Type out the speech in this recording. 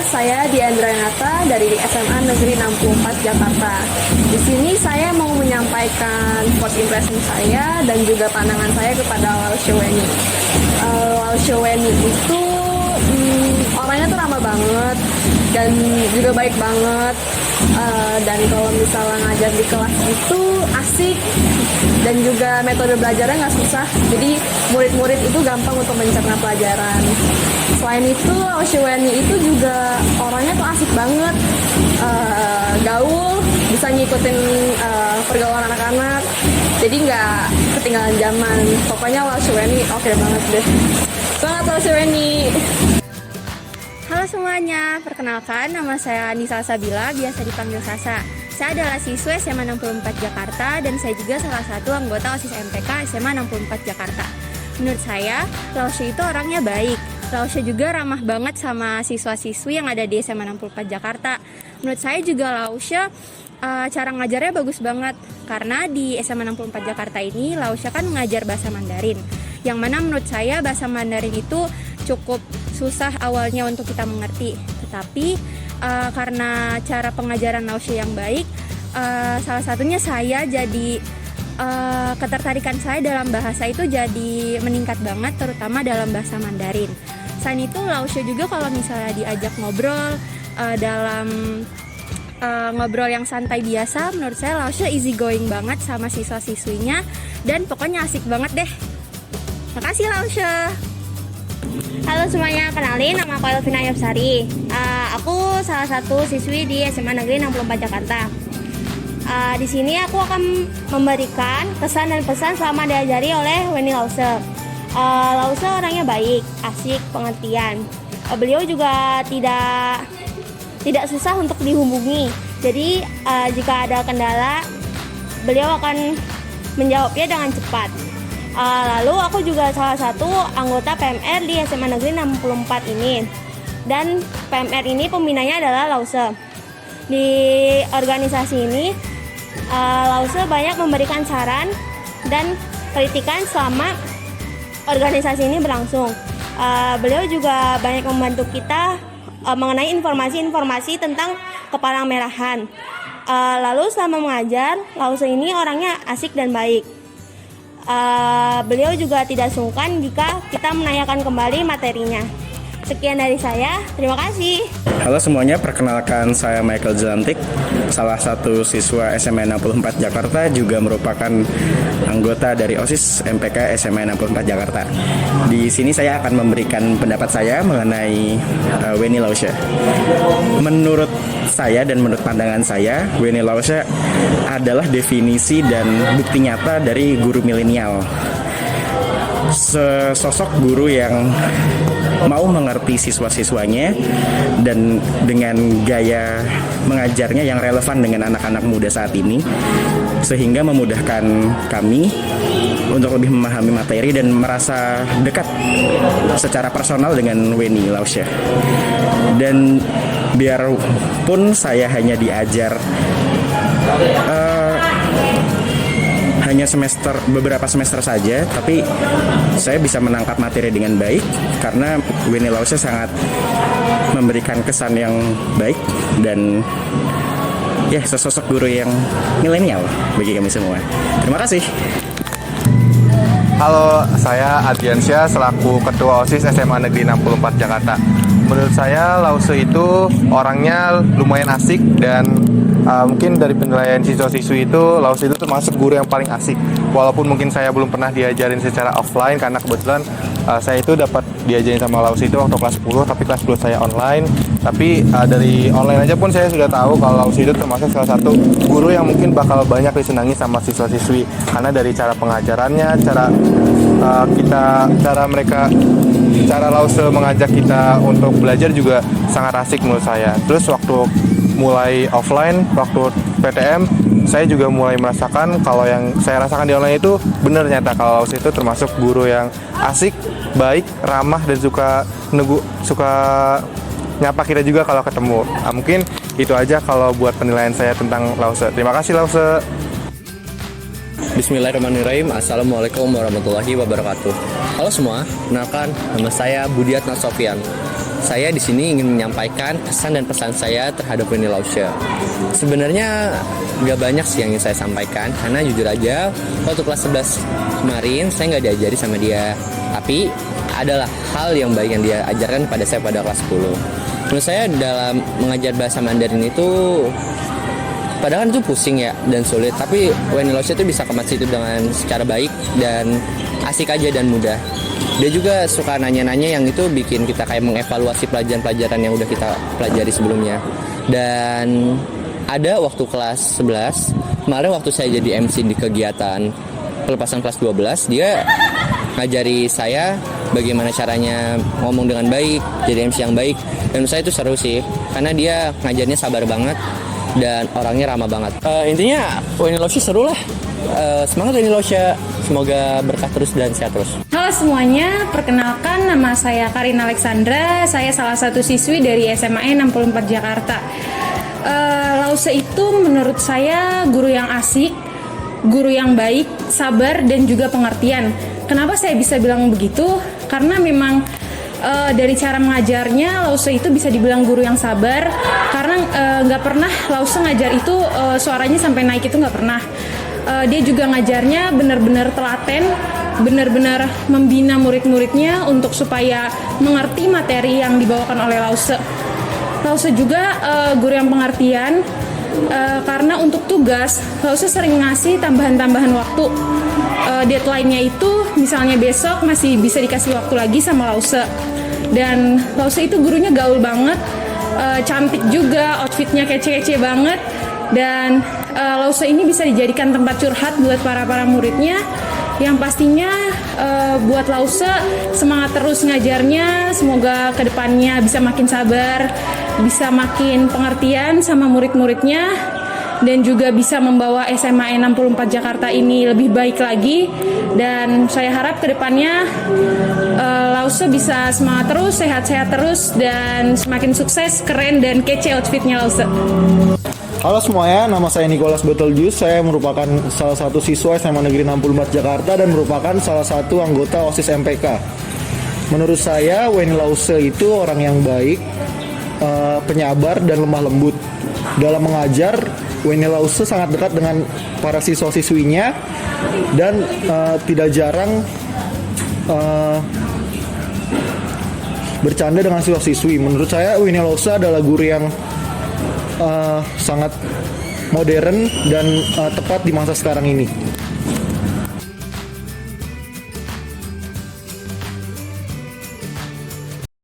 saya Diandra Renata dari SMA Negeri 64 Jakarta. Di sini saya mau menyampaikan first impression saya dan juga pandangan saya kepada Lausha Weni. Lausha Weni itu orangnya tuh ramah banget dan juga baik banget. Dan kalau misalnya ngajar di kelas itu asik dan juga metode belajarnya nggak susah. Jadi murid-murid itu gampang untuk mencerna pelajaran. Selain itu, Lausha Weni itu juga orangnya tuh asik banget, gaul, bisa ngikutin pergaulan anak-anak. Jadi nggak ketinggalan zaman. Pokoknya Lausha Weni oke banget deh. Semangat Lausha Weni! Halo semuanya, perkenalkan nama saya Nisa Sabila, biasa dipanggil Sasa. Saya adalah siswa SMA 64 Jakarta dan saya juga salah satu anggota OSIS MTK SMA 64 Jakarta. Menurut saya, Lausha itu orangnya baik. Lausha juga ramah banget sama siswa-siswi yang ada di SMA 64 Jakarta. Menurut saya juga Lausha cara ngajarnya bagus banget. Karena di SMA 64 Jakarta ini Lausha kan mengajar bahasa Mandarin. Yang mana menurut saya bahasa Mandarin itu cukup susah awalnya untuk kita mengerti. Tetapi karena cara pengajaran Lausha yang baik, salah satunya saya jadi ketertarikan saya dalam bahasa itu jadi meningkat banget, terutama dalam bahasa Mandarin. Selain itu Lausha juga kalau misalnya diajak ngobrol dalam ngobrol yang santai biasa, menurut saya Lausha easy going banget sama siswa-siswinya dan pokoknya asik banget deh. Makasih Lausha. Halo semuanya, kenalin nama aku Elvina Yopsari. Aku salah satu siswi di SMA Negeri 64 Jakarta. Di sini aku akan memberikan kesan dan pesan selama diajari oleh Weni Lausha. Lausha orangnya baik, asik, pengertian. Beliau juga tidak susah untuk dihubungi. Jadi jika ada kendala, beliau akan menjawabnya dengan cepat. Lalu aku juga salah satu anggota PMR di SMA Negeri 64 ini. Dan PMR ini pembinanya adalah Lausha. Di organisasi ini Lausha banyak memberikan saran dan kritikan selama organisasi ini berlangsung. Beliau juga banyak membantu kita mengenai informasi-informasi tentang kepalang merahan. Lalu selama mengajar, Lausha ini orangnya asik dan baik. Beliau juga tidak sungkan jika kita menanyakan kembali materinya. Sekian dari saya, terima kasih. Halo semuanya, perkenalkan saya Michael Jelantik, salah satu siswa SMA 64 Jakarta, juga merupakan anggota dari OSIS MPK SMA 64 Jakarta. Di sini saya akan memberikan pendapat saya mengenai Weni Lausha. Menurut saya dan menurut pandangan saya, Weni Lausha adalah definisi dan bukti nyata dari guru milenial. Sesosok guru yang mau mengerti siswa-siswanya dan dengan gaya mengajarnya yang relevan dengan anak-anak muda saat ini, sehingga memudahkan kami untuk lebih memahami materi dan merasa dekat secara personal dengan Weni Lausha. Dan biarpun saya hanya diajar hanya beberapa semester saja, tapi saya bisa menangkap materi dengan baik karena Weni Lausha sangat memberikan kesan yang baik dan ya sesosok guru yang milenial bagi kami semua. Terima kasih. Halo, saya Adriansyah selaku Ketua OSIS SMA Negeri 64 Jakarta. Menurut saya Lausha itu orangnya lumayan asik dan mungkin dari penilaian siswa-siswi itu Lausha itu termasuk guru yang paling asik. Walaupun mungkin saya belum pernah diajarin secara offline karena kebetulan saya itu dapat diajarin sama Lausha itu waktu kelas 10, tapi kelas 10 saya online. Tapi dari online aja pun saya sudah tahu kalau Lausha itu termasuk salah satu guru yang mungkin bakal banyak disenangi sama siswa-siswi karena dari cara pengajarannya, cara Lausha mengajak kita untuk belajar juga sangat asik menurut saya. Terus waktu mulai offline, waktu PTM, saya juga mulai merasakan kalau yang saya rasakan di online itu benar nyata kalau Lausha itu termasuk guru yang asik, baik, ramah dan suka nyapa kita juga kalau ketemu. Mungkin itu aja kalau buat penilaian saya tentang Lausha. Terima kasih Lausha. Bismillahirrahmanirrahim. Assalamualaikum warahmatullahi wabarakatuh. Halo semua, kenalkan nama saya Budiatna Sofyan. saya di sini ingin menyampaikan kesan dan pesan saya terhadap Wendy Lause. Sebenarnya nggak banyak sih yang ingin saya sampaikan, karena jujur aja waktu kelas 11 kemarin saya nggak diajari sama dia. Tapi adalah hal yang baik yang dia ajarkan pada saya pada kelas 10. Menurut saya dalam mengajar bahasa Mandarin itu, padahal kan itu pusing ya dan sulit, tapi Wendy Lause itu bisa kemas itu dengan secara baik dan asik aja dan mudah. Dia juga suka nanya-nanya yang itu bikin kita kayak mengevaluasi pelajaran-pelajaran yang udah kita pelajari sebelumnya. Dan ada waktu kelas 11, kemarin waktu saya jadi MC di kegiatan pelepasan kelas 12, dia ngajari saya bagaimana caranya ngomong dengan baik, jadi MC yang baik. Dan menurut saya itu seru sih, karena dia ngajarnya sabar banget dan orangnya ramah banget. Intinya Wendy Lause seru lah. Semangat Wendy Lause, semoga berkah terus dan sehat terus. Halo semuanya, perkenalkan nama saya Karin Alexandra, saya salah satu siswi dari SMA 64 Jakarta. Lause itu menurut saya guru yang asik, guru yang baik, sabar, dan juga pengertian. Kenapa saya bisa bilang begitu? Karena memang dari cara mengajarnya, Lause itu bisa dibilang guru yang sabar. Karena nggak pernah Lause ngajar itu suaranya sampai naik, itu nggak pernah. Dia juga ngajarnya benar-benar telaten, benar-benar membina murid-muridnya untuk supaya mengerti materi yang dibawakan oleh Lause. Lause juga guru yang pengertian, karena untuk tugas Lause sering ngasih tambahan-tambahan waktu. Deadline-nya itu misalnya besok masih bisa dikasih waktu lagi sama Lause. Dan Lause itu gurunya gaul banget, cantik juga, outfitnya kece-kece banget. Dan Lause ini bisa dijadikan tempat curhat buat para muridnya, yang pastinya buat Lause semangat terus ngajarnya. Semoga kedepannya bisa makin sabar, bisa makin pengertian sama murid-muridnya, dan juga bisa membawa SMA 64 Jakarta ini lebih baik lagi. Dan saya harap kedepannya Lause bisa semangat terus, sehat-sehat terus, dan semakin sukses, keren, dan kece outfitnya Lause. Halo semuanya, nama saya Nicholas Betelgeuse. Saya merupakan salah satu siswa SMA Negeri 64 Jakarta dan merupakan salah satu anggota OSIS MPK. Menurut saya, Wendy Lause itu orang yang baik, penyabar, dan lemah lembut. Dalam mengajar, Wendy Lause sangat dekat dengan para siswa-siswinya dan tidak jarang bercanda dengan siswa-siswi. Menurut saya, Wendy Lause adalah guru yang sangat modern dan tepat di masa sekarang ini.